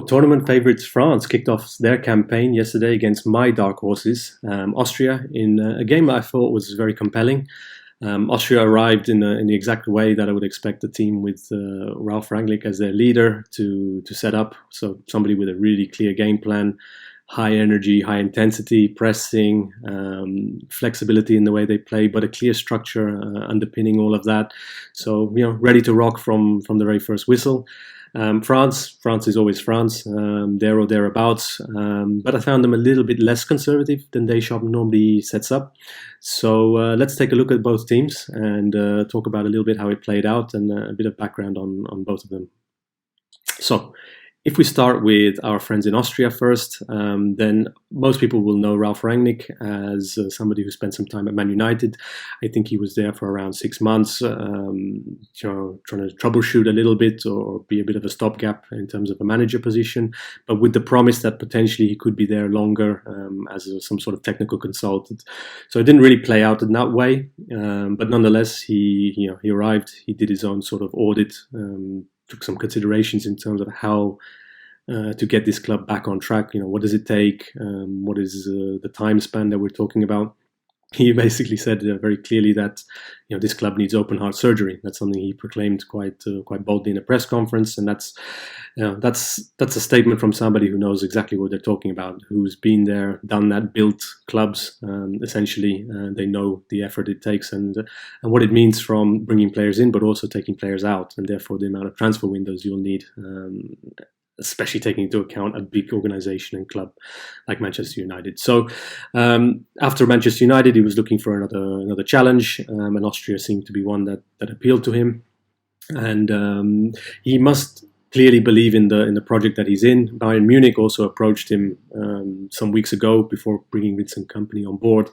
Tournament favourites France kicked off their campaign yesterday against my dark horses, Austria, in a game that I thought was very compelling. Austria arrived in the exact way that I would expect a team with Ralf Rangnick as their leader to set up. So somebody with a really clear game plan, high energy, high intensity, pressing, flexibility in the way they play, but a clear structure underpinning all of that. So ready to rock from the very first whistle. France is always France, there or thereabouts. But I found them a little bit less conservative than Deschamps normally sets up. So let's take a look at both teams and talk about a little bit how it played out and a bit of background on both of them. So if we start with our friends in Austria first, then most people will know Ralf Rangnick as somebody who spent some time at Man United. I think he was there for around 6 months, trying to troubleshoot a little bit or be a bit of a stopgap in terms of a manager position, but with the promise that potentially he could be there longer as some sort of technical consultant. So it didn't really play out in that way, but nonetheless, he arrived. He did his own sort of audit. Took some considerations in terms of how to get this club back on track. What does it take? What is the time span that we're talking about? He basically said very clearly that this club needs open heart surgery. That's something he proclaimed quite boldly in a press conference, and that's a statement from somebody who knows exactly what they're talking about, who's been there, done that, built clubs. Essentially, they know the effort it takes and what it means from bringing players in, but also taking players out, and therefore the amount of transfer windows you'll need. Especially taking into account a big organization and club like Manchester United. So after Manchester United, he was looking for another challenge, and Austria seemed to be one that appealed to him. And he must clearly believe in the project that he's in. Bayern Munich also approached him some weeks ago before bringing Vincent Kompany on board,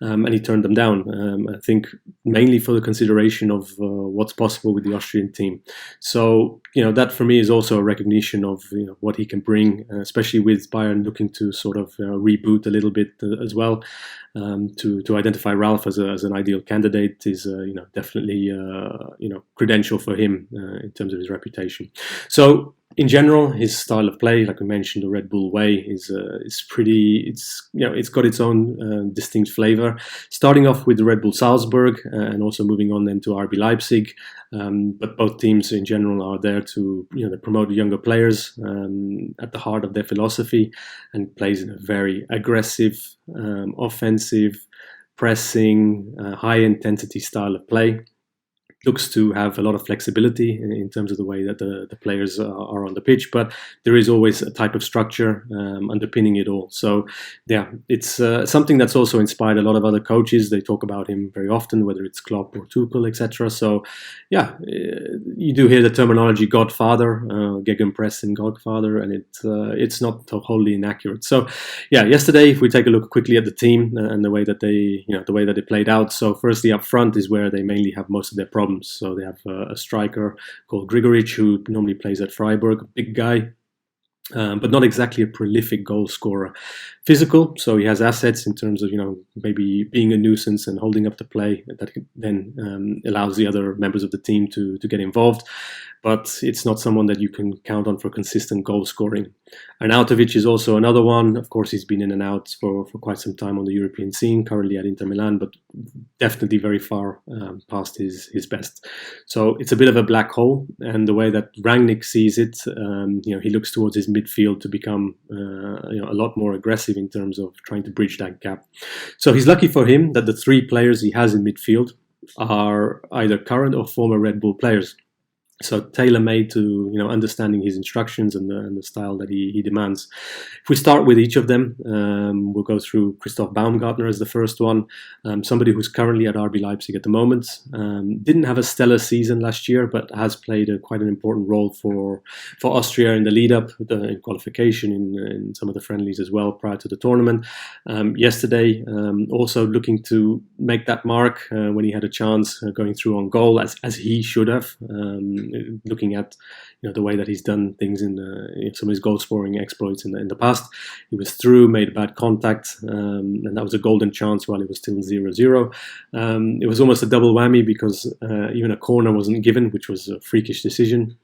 and he turned them down. I think mainly for the consideration of what's possible with the Austrian team. So that for me is also a recognition of what he can bring, especially with Bayern looking to sort of reboot a little bit as well. To identify Ralf as an ideal candidate is definitely credential for him in terms of his reputation. So in general, his style of play, like we mentioned, the Red Bull way is pretty. It's got its own distinct flavor. Starting off with the Red Bull Salzburg and also moving on then to RB Leipzig. But both teams in general are there to promote younger players at the heart of their philosophy, and plays in a very aggressive, offensive, pressing, high intensity style of play. Looks to have a lot of flexibility in terms of the way that the players are on the pitch, but there is always a type of structure underpinning it all. So yeah, it's something that's also inspired a lot of other coaches. They talk about him very often, whether it's Klopp or Tuchel, etc. So yeah, you do hear the terminology Godfather, Gegenpressing Godfather, and it's not wholly inaccurate. So yeah, yesterday, if we take a look quickly at the team and the way that they played out. So firstly, up front is where they mainly have most of their problems. So they have a striker called Grigoric, who normally plays at Freiburg, big guy, but not exactly a prolific goal scorer. Physical, so he has assets in terms of maybe being a nuisance and holding up the play that then allows the other members of the team to get involved. But it's not someone that you can count on for consistent goal scoring. Arnautovic is also another one. Of course, he's been in and out for quite some time on the European scene, currently at Inter Milan, but definitely very far past his best. So it's a bit of a black hole, and the way that Rangnick sees it, he looks towards his midfield to become a lot more aggressive in terms of trying to bridge that gap. So he's lucky for him that the three players he has in midfield are either current or former Red Bull players. So tailor-made to understanding his instructions and the style that he demands. If we start with each of them, we'll go through Christoph Baumgartner as the first one, somebody who's currently at RB Leipzig at the moment. Didn't have a stellar season last year, but has played quite an important role for Austria in the lead-up, in qualification, in some of the friendlies as well prior to the tournament. Yesterday, also looking to make that mark when he had a chance going through on goal, as he should have. Looking at the way that he's done things in some of his goal scoring exploits in the past, he was through, made a bad contact, and that was a golden chance while it was still 0-0. It was almost a double whammy because even a corner wasn't given, which was a freakish decision.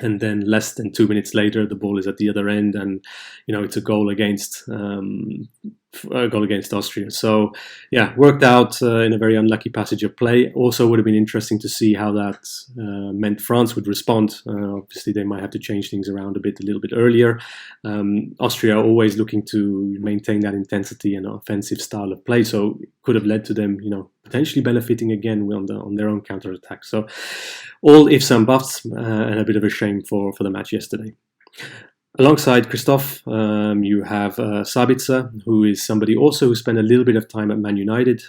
and then less than 2 minutes later, the ball is at the other end, and it's a goal against Austria. So yeah, worked out in a very unlucky passage of play. Also, would have been interesting to see how that meant France would respond. Obviously, they might have to change things around a little bit earlier. Austria are always looking to maintain that intensity and offensive style of play, so it could have led to them, potentially benefiting again on their own counter attack. So all ifs and buts, and a bit of a shame for the match yesterday. Alongside Christophe, you have Sabitzer, who is somebody also who spent a little bit of time at Man United.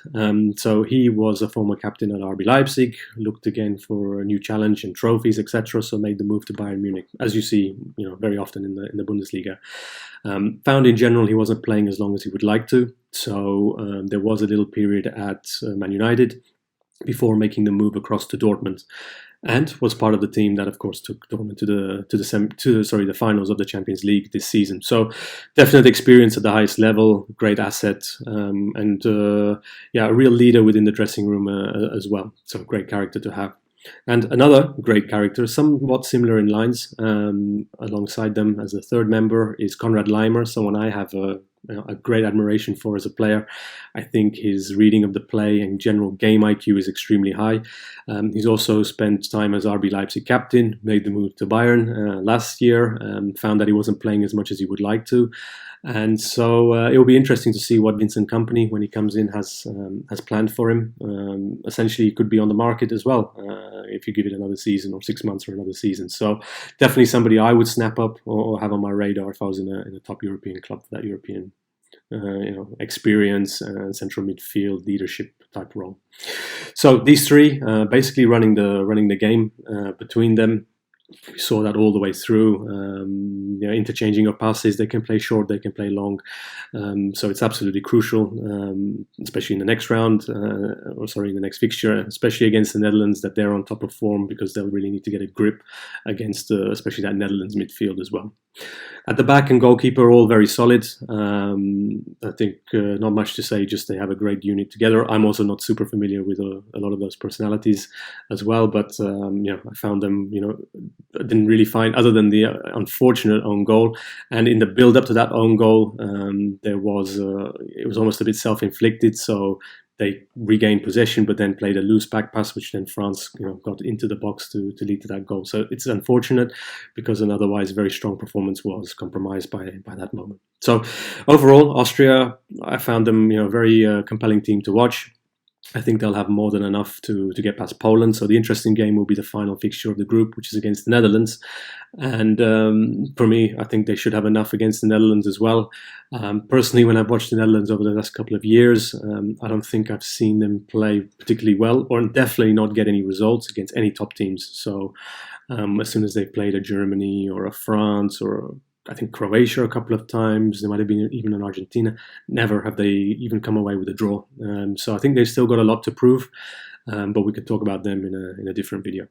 So he was a former captain at RB Leipzig, looked again for a new challenge and trophies, etc. So made the move to Bayern Munich, as you see, very often in the Bundesliga. Found in general he wasn't playing as long as he would like to. So there was a little period at Man United before making the move across to Dortmund, and was part of the team that, of course, took Dortmund to the finals of the Champions League this season. So, definite experience at the highest level, great asset, and a real leader within the dressing room as well. So, great character to have. And another great character, somewhat similar in lines, alongside them as a third member, is Konrad Laimer, someone I have a great admiration for as a player. I think his reading of the play and general game IQ is extremely high. He's also spent time as RB Leipzig captain, made the move to Bayern last year, found that he wasn't playing as much as he would like to. And so it will be interesting to see what Vincent Kompany, when he comes in, has planned for him. Essentially, he could be on the market as well if you give it another season or 6 months or another season. So definitely somebody I would snap up or have on my radar if I was in a top European club for that European experience and central midfield leadership type role. So these three basically running the game between them. We saw that all the way through. Interchanging of passes. They can play short, they can play long. So it's absolutely crucial, especially in the next round, in the next fixture, especially against the Netherlands, that they're on top of form, because they'll really need to get a grip against, especially that Netherlands midfield as well. At the back and goalkeeper, all very solid. I think not much to say, just they have a great unit together. I'm also not super familiar with a lot of those personalities as well, but I found them, I didn't really find, other than the unfortunate own goal, and in the build-up to that own goal, it was almost a bit self-inflicted, so they regained possession, but then played a loose back pass, which then France, got into the box to lead to that goal. So it's unfortunate, because an otherwise very strong performance was compromised by that moment. So overall, Austria, I found them, very compelling team to watch. I think they'll have more than enough to get past Poland. So the interesting game will be the final fixture of the group, which is against the Netherlands. And for me, I think they should have enough against the Netherlands as well. Personally, when I've watched the Netherlands over the last couple of years, I don't think I've seen them play particularly well, or definitely not get any results against any top teams. So as soon as they played a Germany or a France or I think Croatia a couple of times, there might have been even an Argentina, never have they even come away with a draw. So I think they've still got a lot to prove, but we could talk about them in a different video.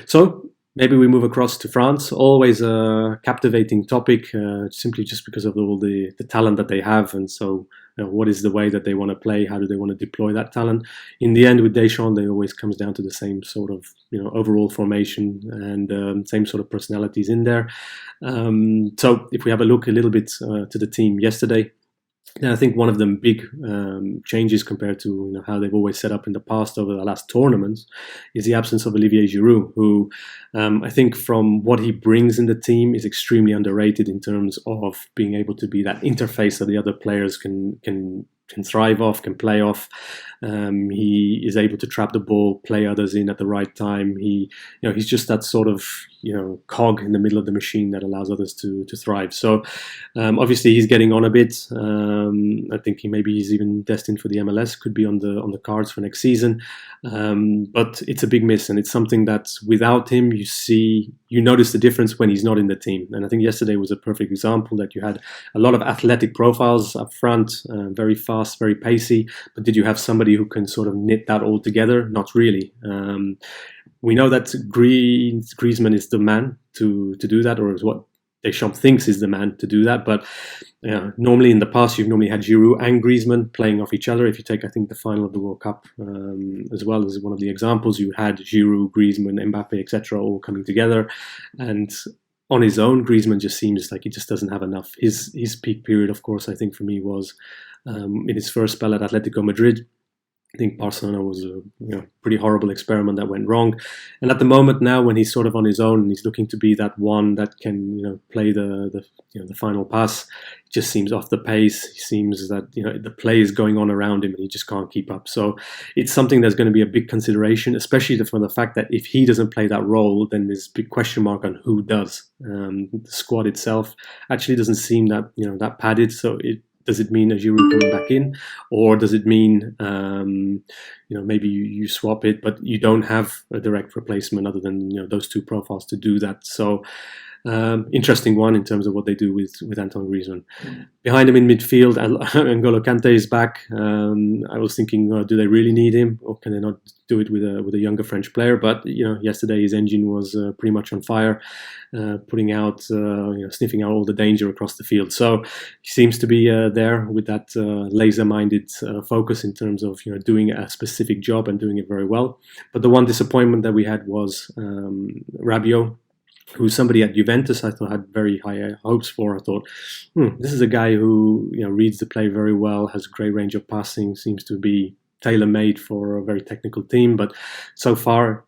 So maybe we move across to France. Always a captivating topic, simply just because of all the talent that they have. And so what is the way that they want to play? How do they want to deploy that talent? In the end, with Deschamps, it always comes down to the same sort of overall formation and same sort of personalities in there. So if we have a look a little bit to the team yesterday, and I think one of the big changes compared to how they've always set up in the past over the last tournaments is the absence of Olivier Giroud, who I think from what he brings in the team is extremely underrated in terms of being able to be that interface that the other players can thrive off, can play off. He is able to trap the ball, play others in at the right time. He's just that sort of cog in the middle of the machine that allows others to thrive. So obviously he's getting on a bit. I think he's even destined for the MLS, could be on the cards for next season. But it's a big miss, and it's something that without him you notice the difference when he's not in the team. And I think yesterday was a perfect example that you had a lot of athletic profiles up front, very fast, very pacey. But did you have somebody who can sort of knit that all together? Not really. We know that Griezmann is the man to do that, or is what Deschamps thinks is the man to do that. But normally in the past, you've normally had Giroud and Griezmann playing off each other. If you take, I think, the final of the World Cup as well as one of the examples, you had Giroud, Griezmann, Mbappe, etc., all coming together. And on his own, Griezmann just seems like he just doesn't have enough. His peak period, of course, I think for me was in his first spell at Atletico Madrid. I think Barcelona was a pretty horrible experiment that went wrong. And at the moment now, when he's sort of on his own and he's looking to be that one that can play the final pass, it just seems off the pace. He seems that the play is going on around him and he just can't keep up. So it's something that's going to be a big consideration, especially from the fact that if he doesn't play that role, then there's a big question mark on who does. The squad itself actually doesn't seem that that padded. So does it mean a Giroud coming back in, or does it mean maybe you swap it, but you don't have a direct replacement other than those two profiles to do that? So interesting one in terms of what they do with Antoine Griezmann. Behind him in midfield, N'Golo Kante is back. I was thinking, do they really need him, or can they not do it with a younger French player? But yesterday his engine was pretty much on fire, putting out, sniffing out all the danger across the field. So he seems to be there with that laser-minded focus in terms of doing a specific job and doing it very well. But the one disappointment that we had was Rabiot, who's somebody at Juventus I thought had very high hopes for. I thought, this is a guy who reads the play very well, has a great range of passing, seems to be tailor-made for a very technical team. But so far,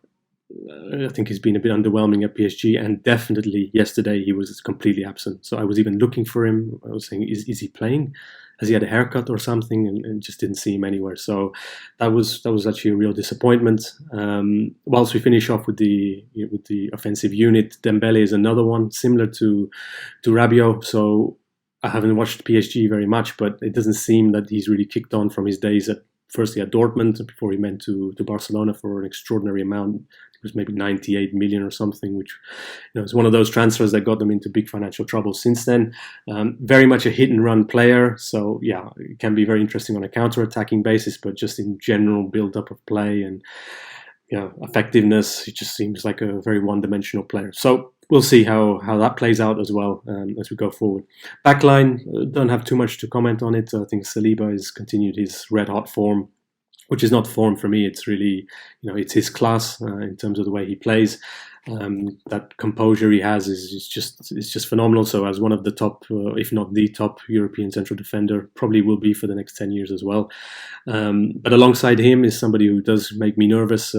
I think he's been a bit underwhelming at PSG, and definitely yesterday he was completely absent. So I was even looking for him. I was saying, is he playing? Has he had a haircut or something? And just didn't see him anywhere. So that was actually a real disappointment. Whilst we finish off with the offensive unit, Dembele is another one similar to Rabiot. So I haven't watched PSG very much, but it doesn't seem that he's really kicked on from his days firstly at Dortmund before he went to Barcelona for an extraordinary amount. It was maybe 98 million or something, which is one of those transfers that got them into big financial trouble since then. Very much a hit and run player, so yeah, it can be very interesting on a counter-attacking basis, but just in general build-up of play and effectiveness, it just seems like a very one-dimensional player. So we'll see how that plays out as well as we go forward. Backline, don't have too much to comment on it. I think Saliba has continued his red-hot form, which is not form for me. It's really, it's his class in terms of the way he plays. That composure he has is just phenomenal. So as one of the top, if not the top European central defender, probably will be for the next 10 years as well. But alongside him is somebody who does make me nervous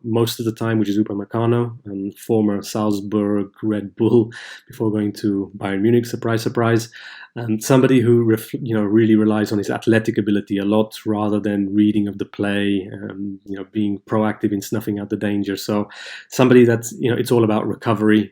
most of the time, which is Upamecano, former Salzburg Red Bull before going to Bayern Munich. Surprise, surprise. And somebody who really relies on his athletic ability a lot rather than reading of the play, being proactive in snuffing out the danger. So somebody that's it's all about recovery.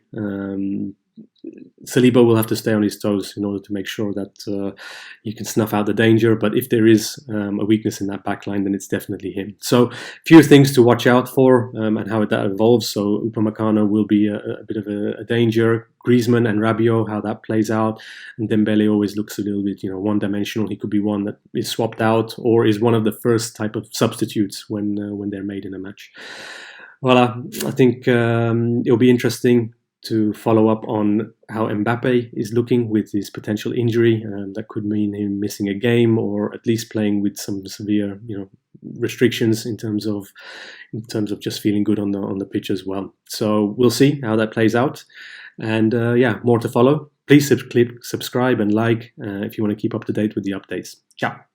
Saliba will have to stay on his toes in order to make sure that he can snuff out the danger. But if there is a weakness in that backline, then it's definitely him. So a few things to watch out for and how that evolves. So Upamecano will be a bit of a danger. Griezmann and Rabiot, how that plays out. And Dembele always looks a little bit, one-dimensional. He could be one that is swapped out or is one of the first type of substitutes when they're made in a match. Voilà, I think it'll be interesting to follow up on how Mbappe is looking with his potential injury. That could mean him missing a game or at least playing with some severe, restrictions in terms of just feeling good on the pitch as well. So we'll see how that plays out. And more to follow. Please subscribe and like if you want to keep up to date with the updates. Ciao.